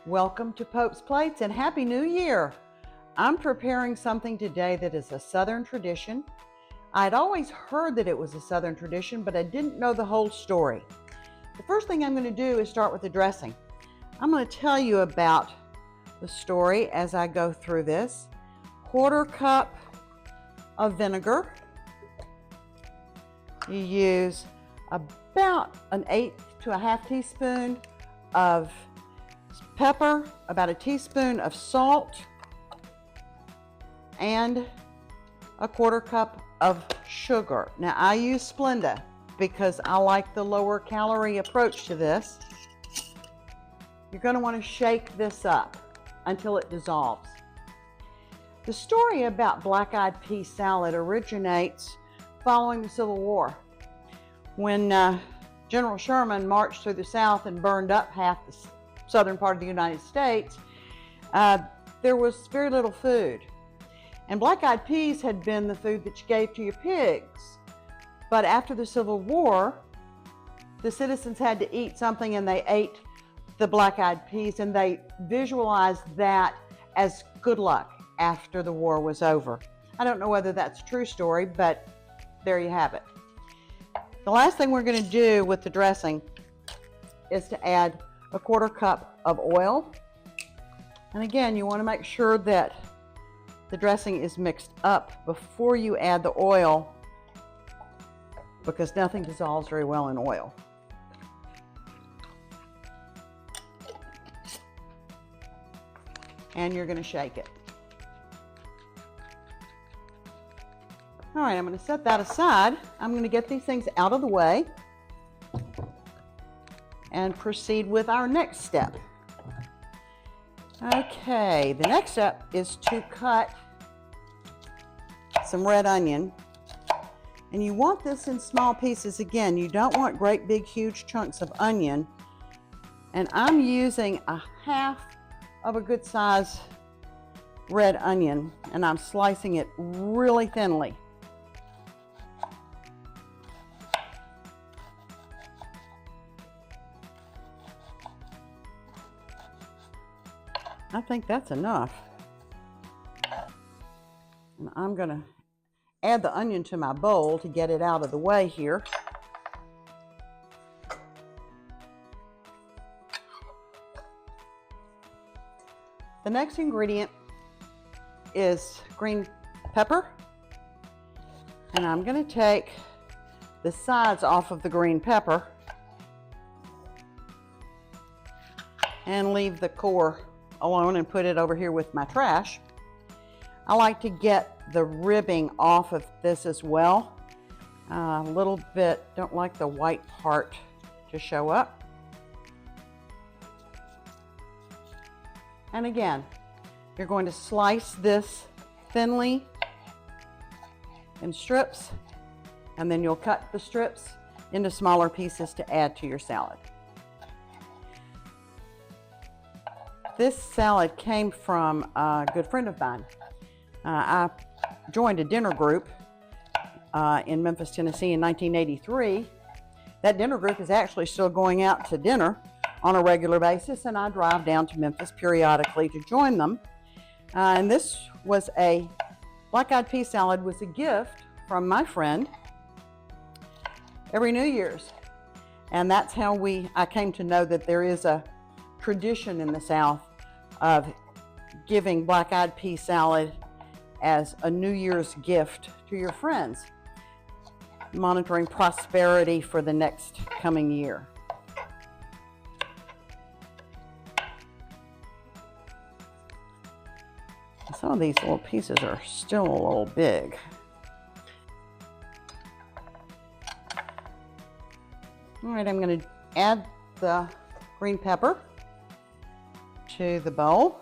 Welcome to Pope's Plates and Happy New Year! I'm preparing something today that is a Southern tradition. I'd always heard that it was a Southern tradition, but I didn't know the whole story. The first thing I'm going to do is start with the dressing. I'm going to tell you about the story as I go through this. 1/4 cup of vinegar. You use about 1/8 to 1/2 teaspoon of pepper, about a teaspoon of salt, and a 1/4 cup of sugar. Now I use Splenda because I like the lower calorie approach to this. You're going to want to shake this up until it dissolves. The story about black-eyed pea salad originates following the Civil War, when General Sherman marched through the South and burned up half the southern part of the United States. There was very little food, and black-eyed peas had been the food that you gave to your pigs. But after the Civil War, the citizens had to eat something, and they ate the black-eyed peas, and they visualized that as good luck after the war was over. I don't know whether that's a true story, but there you have it. The last thing we're going to do with the dressing is to add a 1/4 cup of oil. And again, you want to make sure that the dressing is mixed up before you add the oil, because nothing dissolves very well in oil. And you're going to shake it. All right, I'm going to set that aside. I'm going to get these things out of the way and proceed with our next step. Okay, the next step is to cut some red onion. And you want this in small pieces. Again, you don't want great big huge chunks of onion. And I'm using 1/2 of a good size red onion, and I'm slicing it really thinly. I think that's enough. And I'm going to add the onion to my bowl to get it out of the way here. The next ingredient is green pepper. And I'm going to take the sides off of the green pepper and leave the core alone and put it over here with my trash. I like to get the ribbing off of this as well. A little bit, don't like the white part to show up. And again, you're going to slice this thinly in strips, and then you'll cut the strips into smaller pieces to add to your salad. This salad came from a good friend of mine. I joined a dinner group in Memphis, Tennessee in 1983. That dinner group is actually still going out to dinner on a regular basis, and I drive down to Memphis periodically to join them. And this was a black-eyed pea salad was a gift from my friend every New Year's. And that's how I came to know that there is a tradition in the South of giving black-eyed pea salad as a New Year's gift to your friends, monitoring prosperity for the next coming year. Some of these little pieces are still a little big. All right, I'm going to add the green pepper to the bowl.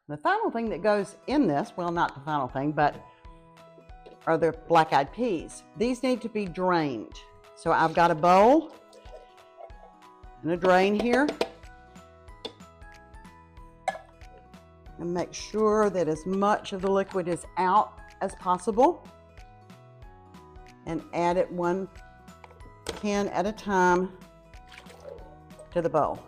The final thing that goes in this, well, not the final thing, but are the black-eyed peas. These need to be drained. So I've got a bowl and a drain here. And make sure that as much of the liquid is out as possible. And add it 1 can at a time to the bowl.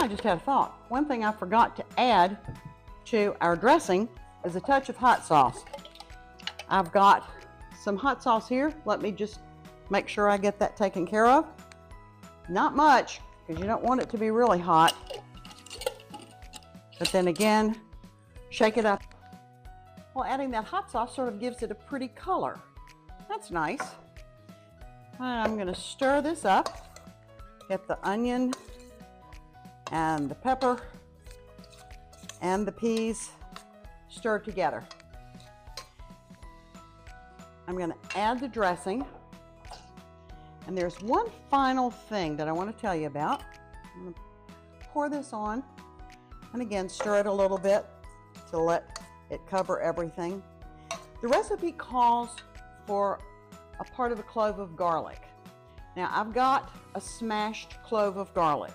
I just had a thought. One thing I forgot to add to our dressing is a touch of hot sauce. I've got some hot sauce here. Let me just make sure I get that taken care of. Not much, because you don't want it to be really hot. But then again, shake it up. Well, adding that hot sauce sort of gives it a pretty color. That's nice. I'm going to stir this up. Get the onion and the pepper and the peas stirred together. I'm going to add the dressing. And there's one final thing that I want to tell you about. I'm going to pour this on, and again, stir it a little bit to let it cover everything. The recipe calls for a part of a clove of garlic. Now, I've got a smashed clove of garlic.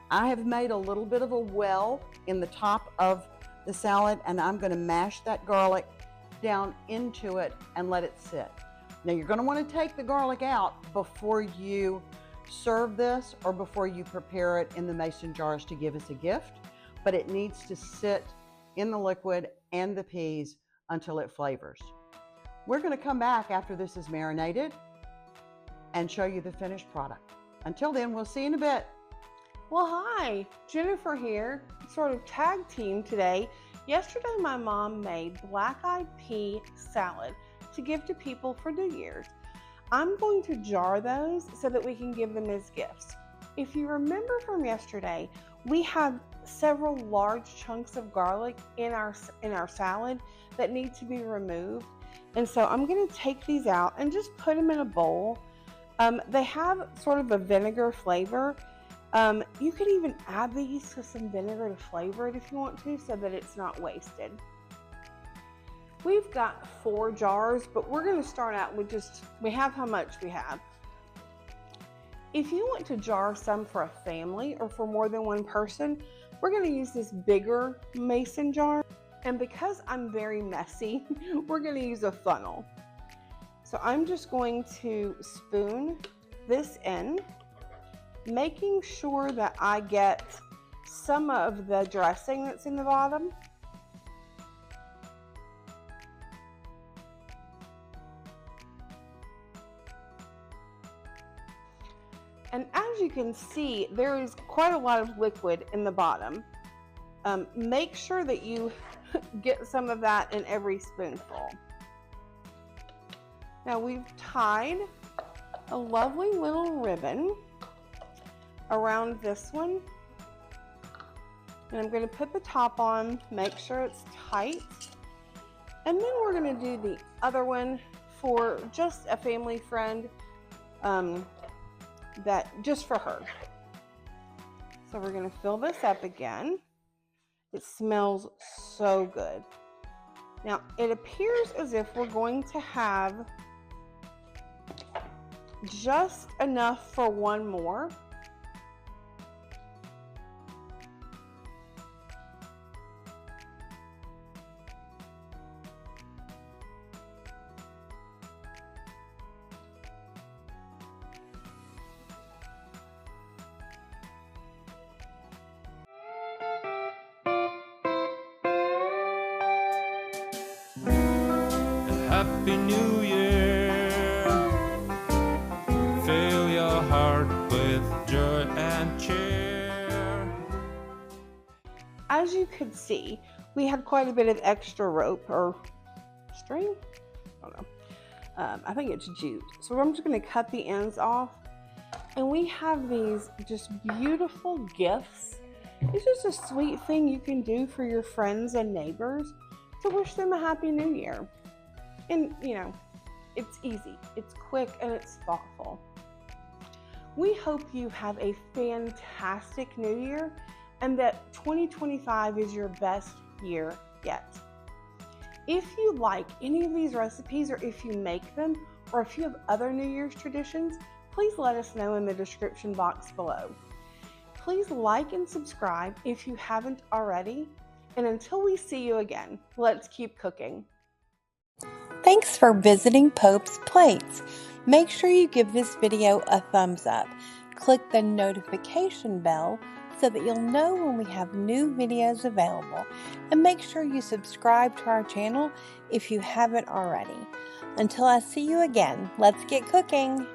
I have made a little bit of a well in the top of the salad, and I'm going to mash that garlic down into it and let it sit. Now, you're going to want to take the garlic out before you serve this or before you prepare it in the mason jars to give as a gift, but it needs to sit in the liquid and the peas until it flavors. We're going to come back after this is marinated and show you the finished product. Until then, we'll see you in a bit. Well, hi, Jennifer here, sort of tag team today. Yesterday, my mom made black-eyed pea salad to give to people for New Year's. I'm going to jar those so that we can give them as gifts. If you remember from yesterday, we had several large chunks of garlic in our salad that need to be removed. And so I'm going to take these out and just put them in a bowl. They have sort of a vinegar flavor. You could even add these to some vinegar to flavor it if you want to, so that it's not wasted. We've got 4 jars, but we're going to start out with we have how much we have. If you want to jar some for a family or for more than one person, we're going to use this bigger mason jar. And because I'm very messy, we're going to use a funnel. So I'm just going to spoon this in, making sure that I get some of the dressing that's in the bottom. And as you can see, there is quite a lot of liquid in the bottom. Make sure that you get some of that in every spoonful. Now we've tied a lovely little ribbon around this one. And I'm going to put the top on, make sure it's tight. And then we're going to do the other one for just a family friend, just for her. So we're going to fill this up again. It smells so good. Now it appears as if we're going to have just enough for one more. Happy New Year. Fill your heart with joy and cheer. As you could see, we had quite a bit of extra rope or string. I don't know. I think it's jute. So I'm just going to cut the ends off. And we have these just beautiful gifts. It's just a sweet thing you can do for your friends and neighbors to wish them a Happy New Year. And, you know, it's easy, it's quick, and it's thoughtful. We hope you have a fantastic New Year and that 2025 is your best year yet. If you like any of these recipes, or if you make them, or if you have other New Year's traditions, please let us know in the description box below. Please like and subscribe if you haven't already. And until we see you again, let's keep cooking. Thanks for visiting Pope's Plates. Make sure you give this video a thumbs up. Click the notification bell so that you'll know when we have new videos available, and make sure you subscribe to our channel if you haven't already. Until I see you again, let's get cooking!